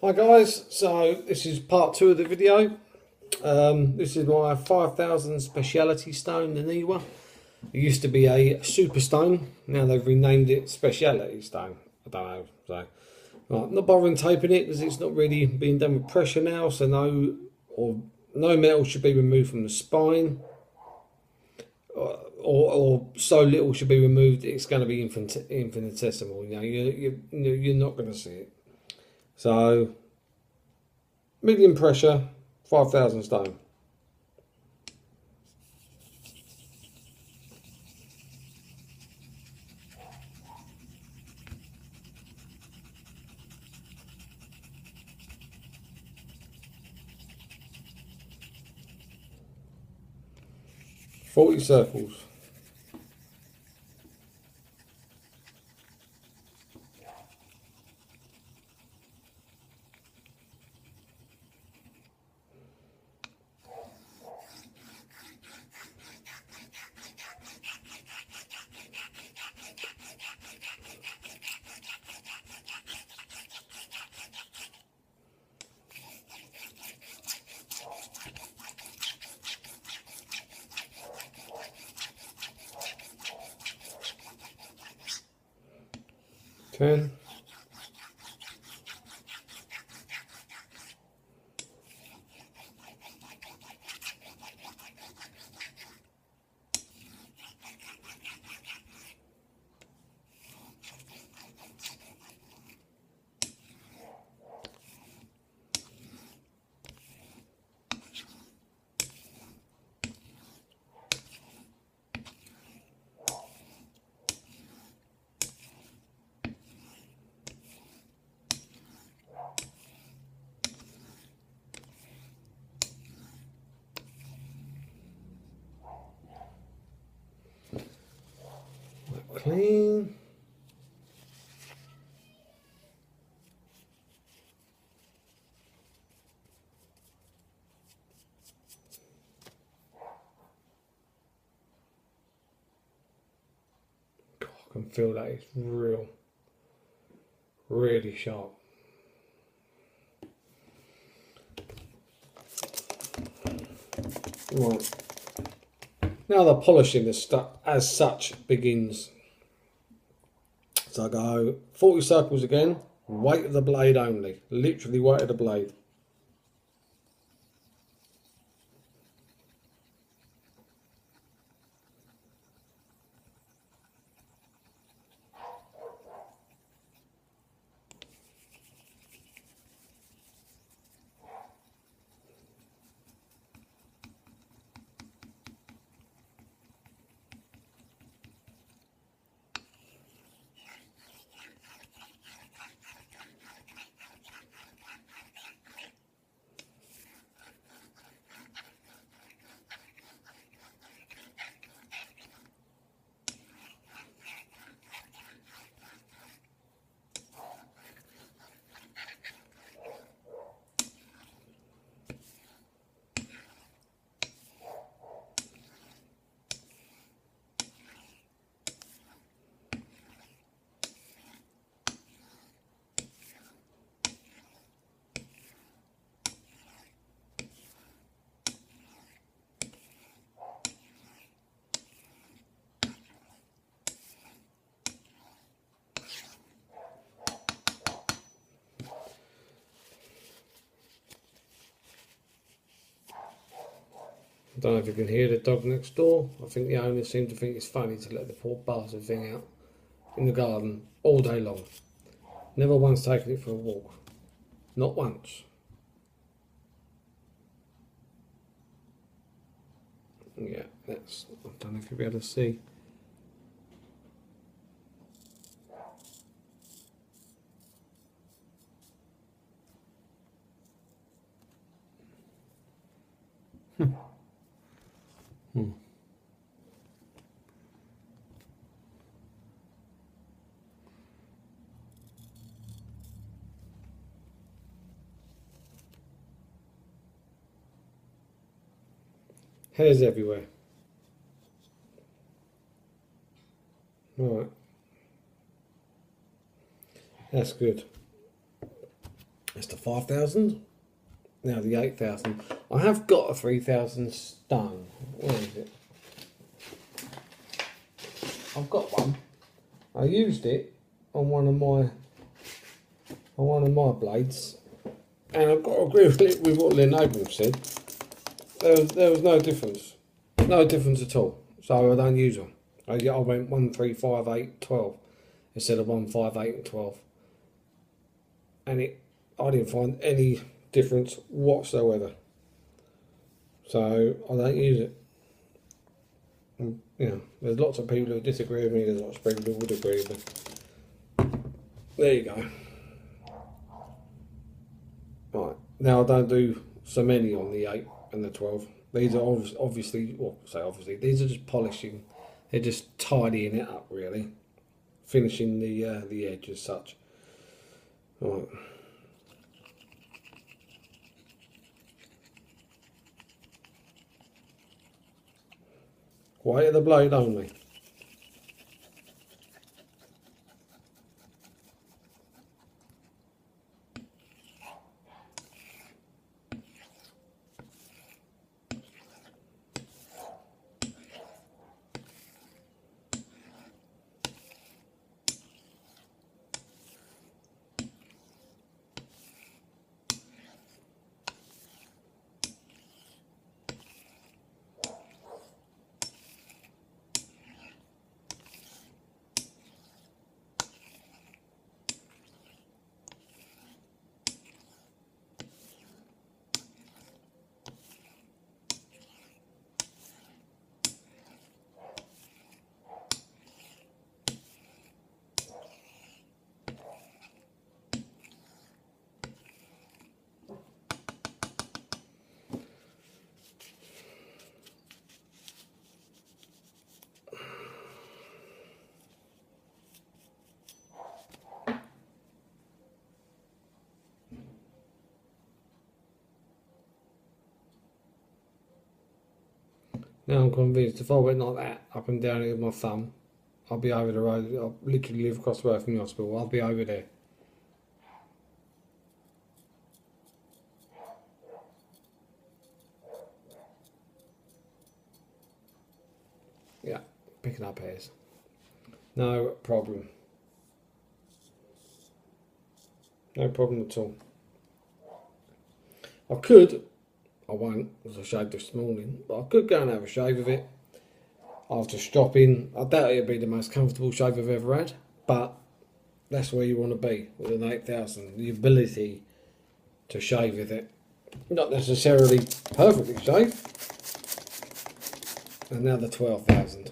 Hi guys, so this is part 2 of the video. This is my 5000 speciality stone, Naniwa. It used to be a super stone, now they've renamed it speciality stone. I don't know, so right, not bothering taping it because it's not really being done with pressure now, so no metal should be removed from the spine, or so little should be removed it's going to be infinitesimal. You know, you're not going to see it. So medium pressure, 5000 stone. Forty circles. Ten. Clean. God, I can feel that it's really sharp. Right. Now the polishing as such begins. So I go 40 circles again, weight of the blade only, literally weight of the blade. I don't know if you can hear the dog next door. I think the owners seem to think it's funny to let the poor bastard thing out in the garden all day long. Never once taken it for a walk. Not once. Yeah, that's, I don't know if you'll be able to see. Hairs everywhere. Alright. That's good. That's the 5,000. Now the 8,000. I have got a 3,000 stone. Where is it? I've got one. I used it on one of my blades, and I've got to agree with what Lynn Abram said. There was no difference, at all. So I don't use them. I went 1, 3, 5, 8, 12 instead of 1, 5, 8, and 12, and I didn't find any difference whatsoever. So I don't use it. And, you know, there's lots of people who disagree with me. There's lots of people who would agree with me. There you go. Right, now I don't do so many on the 8 and the 12. These are obviously, these are just polishing. They're just tidying it up, really, finishing the edge as such. Right. Weight of the blade only. Now I'm convinced if I went like that, up and down it with my thumb, I'll be over the road. I'll literally live across the road from the hospital. I'll be over there. Yeah, picking up hairs. No problem. No problem at all. I could, I won't, as I shaved this morning, but I could go and have a shave of it after stropping. I doubt it'd be the most comfortable shave I've ever had, but that's where you want to be with an 8,000. The ability to shave with it. Not necessarily perfectly shaved. And now the 12,000.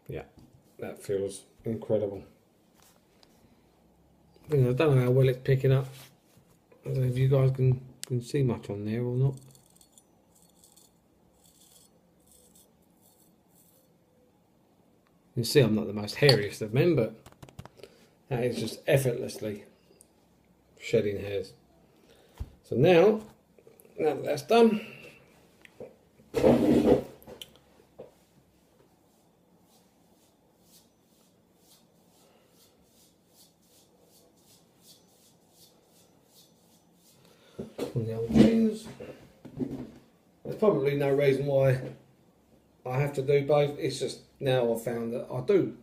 Yeah, that feels incredible. I don't know how well it's picking up. I don't know if you guys can see much on there or not. You can see I'm not the most hairiest of men, but that is just effortlessly shedding hairs. So now that that's done, on the old jeans, there's probably no reason why I have to do both. It's just now I've found that I do.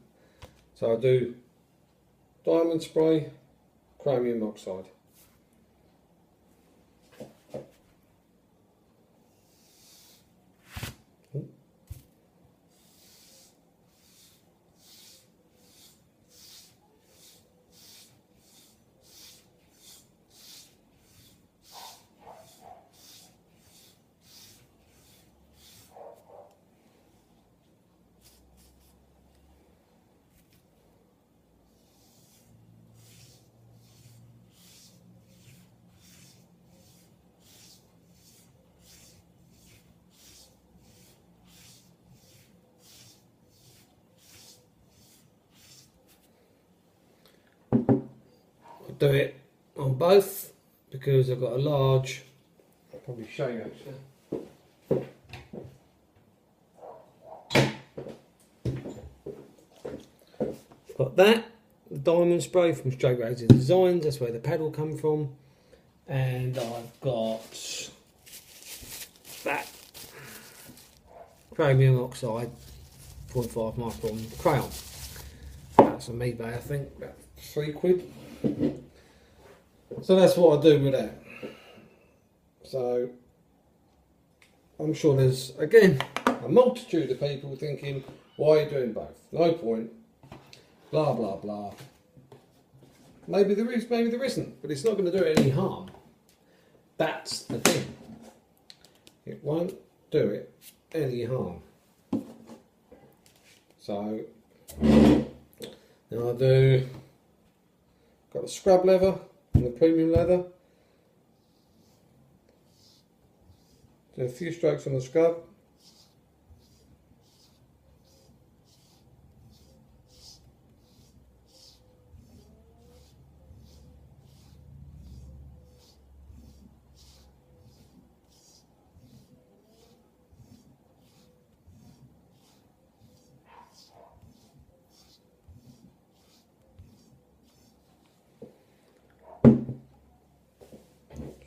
So I do diamond spray, chromium oxide. Do it on both because I've got a large, I'll probably show you actually. Got that, the diamond spray from Straight Razor Designs, that's where the paddle come from. And I've got that chromium oxide 0.5 micron crayon. That's on eBay, I think, about £3. So that's what I do with that. So I'm sure there's again a multitude of people thinking, why are you doing both? No point. Blah blah blah. Maybe there is, maybe there isn't, but it's not going to do it any harm. That's the thing. It won't do it any harm. So now I do, got the scrub leather and the premium leather. Do a few strokes on the scrub.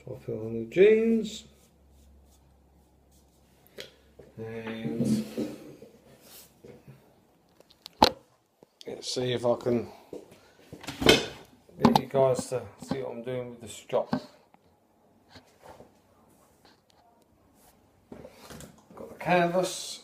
So I put on the jeans. And let's see if I can get you guys to see what I'm doing with the strop. Got the canvas.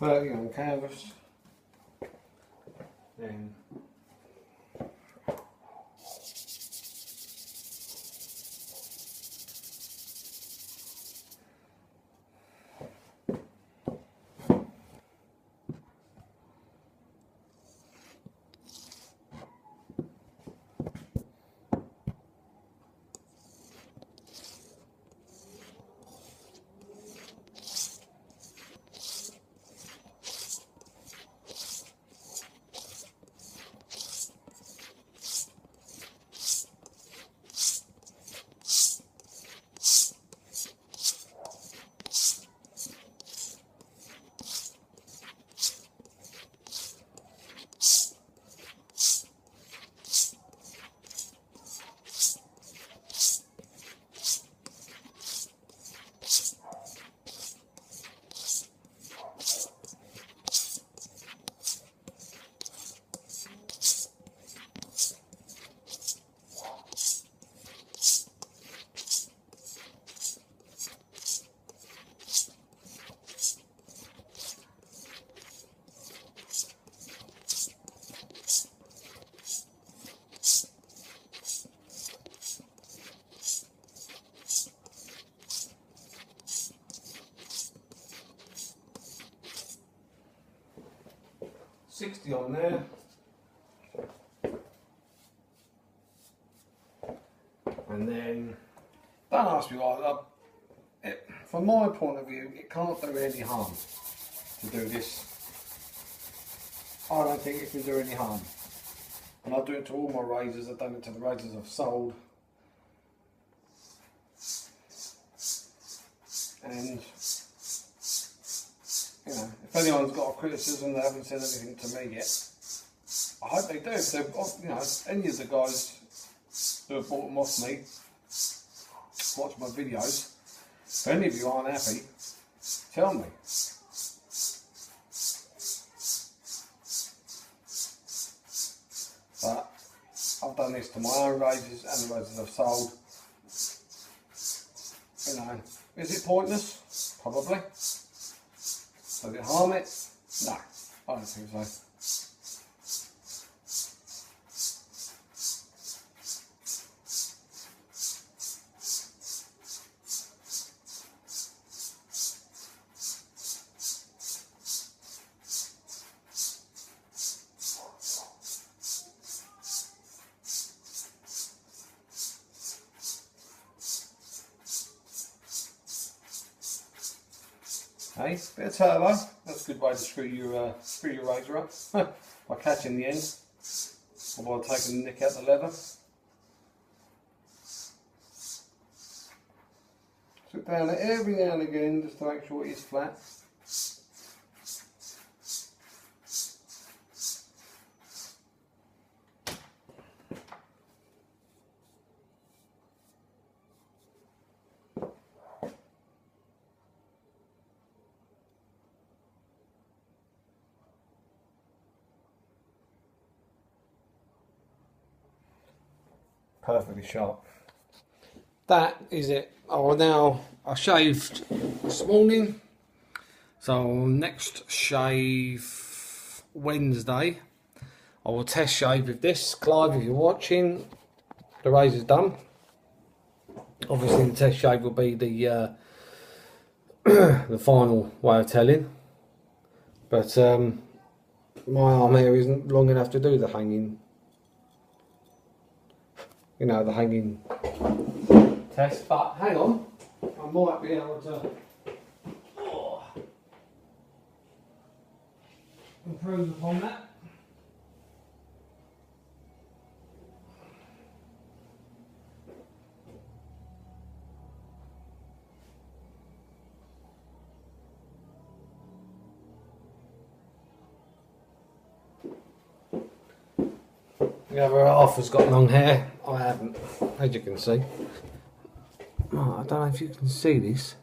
On canvas, then 60 on there. And then, don't ask me why, from my point of view, it can't do any harm to do this. I don't think it can do any harm. And I do it to all my razors. I've done it to the razors I've sold. And, you know, if anyone's got a criticism, they haven't said anything to me yet. I hope they do. So, you know, any of the guys who have bought them off me, watch my videos, if any of you aren't happy, tell me. But I've done this to my own razors and the razors I've sold. You know, is it pointless? Probably. Does it harm it? No, I don't think so. Hey, bit of turbo, that's a good way to screw your razor up by catching the end or by taking the nick out the leather. Sit down it every now and again just to make sure it is flat. Perfectly sharp. That is it. I shaved this morning, so next shave Wednesday I will test shave with this. Clive, if you're watching, the razor's done. Obviously the test shave will be the the final way of telling, but my arm here isn't long enough to do the hanging, you know, the hanging test. But hang on, I might be able to improve upon that. The other half has got long hair. I haven't, as you can see. Oh, I don't know if you can see this.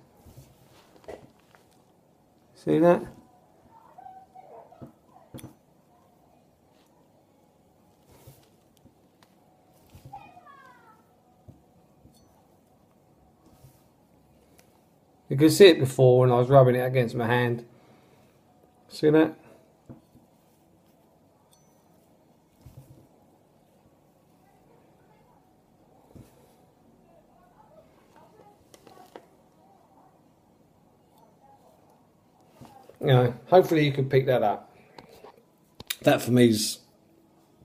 See that? You could see it before when I was rubbing it against my hand. See that? You know, hopefully you can pick that up. That for me is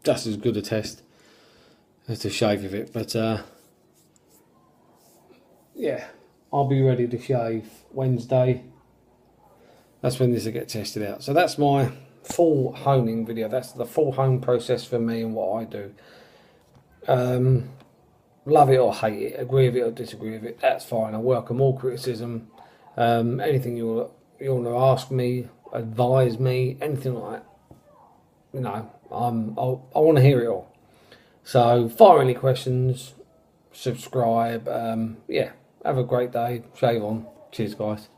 just as good a test as to shave with it. But yeah, I'll be ready to shave Wednesday. That's when this will get tested out. So that's my full honing video. That's the full hone process for me and what I do. Love it or hate it, agree with it or disagree with it, that's fine. I welcome all criticism. Anything you want to ask me, advise me, anything like that, you know, I want to hear it all. So fire any questions, subscribe. Yeah, have a great day, shave on. Cheers guys.